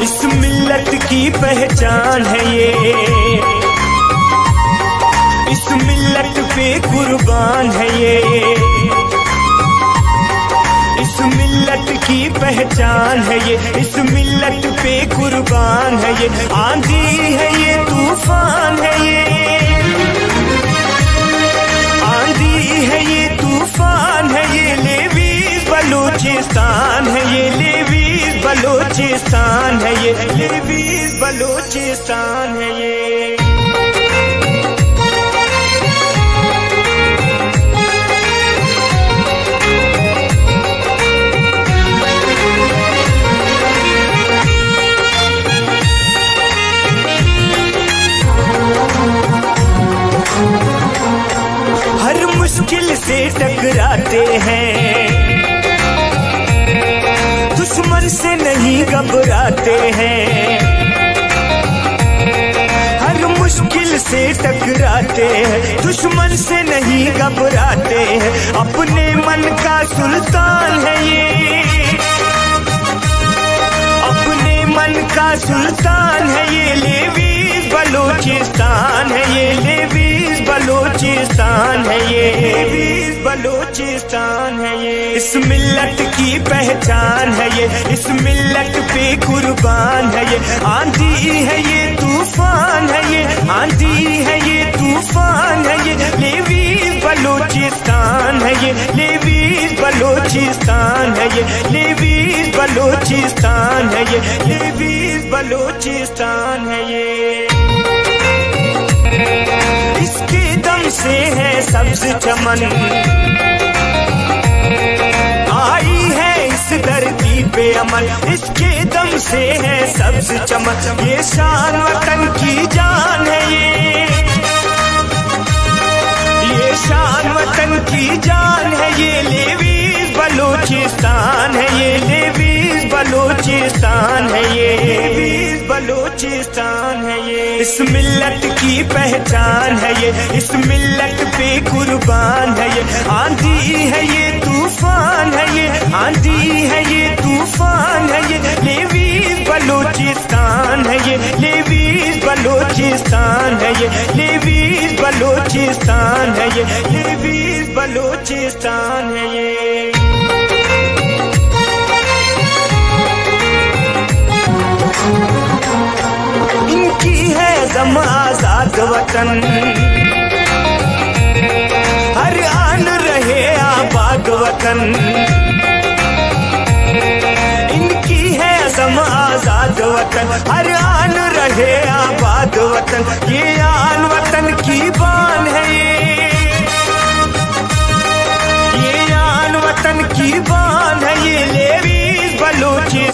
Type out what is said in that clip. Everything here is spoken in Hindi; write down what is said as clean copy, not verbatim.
इस मिल्लत की पहचान है ये, इस मिल्लत पे कुर्बान है ये, इस मिल्लत की पहचान है ये, इस मिल्लत पे कुर्बान है ये। आंधी है ये, तूफान है ये, आंधी है ये, तूफान है ये, लेवीज़ बलूचिस्तान है ये, लेवीज़ बलूचिस्तान है ये, लेवीज़ बलूचिस्तान है ये। हर मुश्किल से टकराते हैं, दुश्मन से नहीं घबराते हैं। हर मुश्किल से टकराते हैं, दुश्मन से नहीं घबराते हैं। अपने मन का सुल्तान है ये, अपने मन का सुल्तान है ये, लेवीज़ बलूचिस्तान है ये, लेवीज़ बलूचिस्तान है ये, लेवीज़ बलूचिस्तान है ये। इस मिल्लत की पहचान है ये, इस मिल्लत पे कुर्बान है ये। आंधी है ये, तूफान है ये, आंधी है ये, तूफान है ये, लेवीज़ बलूचिस्तान है ये, लेवीज़ बलूचिस्तान है ये, लेवीज़ बलूचिस्तान है ये, लेवीज़ बलूचिस्तान है ये। इसके दम से है सब्ज चमन, आई है इस धरती पे अमन। इसके दम से है सब्ज चमन, ये शान वतन की जान है ये शान वतन की जान है ये, लेवीज़ बलूचिस्तान है ये, लेवीज़ बलूचिस्तान है ये, लेवीज़ बलूचिस्तान है ये। इस मिल्लत की पहचान है ये, इस मिल्लत पे कुर्बान है ये। आंधी है ये, तूफान है ये, आंधी है ये, तूफान है ये, लेवीज़ बलूचिस्तान है ये, लेवीज़ बलूचिस्तान है ये, लेवीज़ बलूचिस्तान है ये, लेवीज़ बलूचिस्तान है ये। इनकी है ज़म आज़ाद वतन, हर आन रहे आबाद वतन। इनकी है ज़म आज़ाद वतन, हर आन रहे आबाद वतन। ये आन वतन की बान है ये आन वतन की बान है ये, लेवीज़ बलूचिस्तान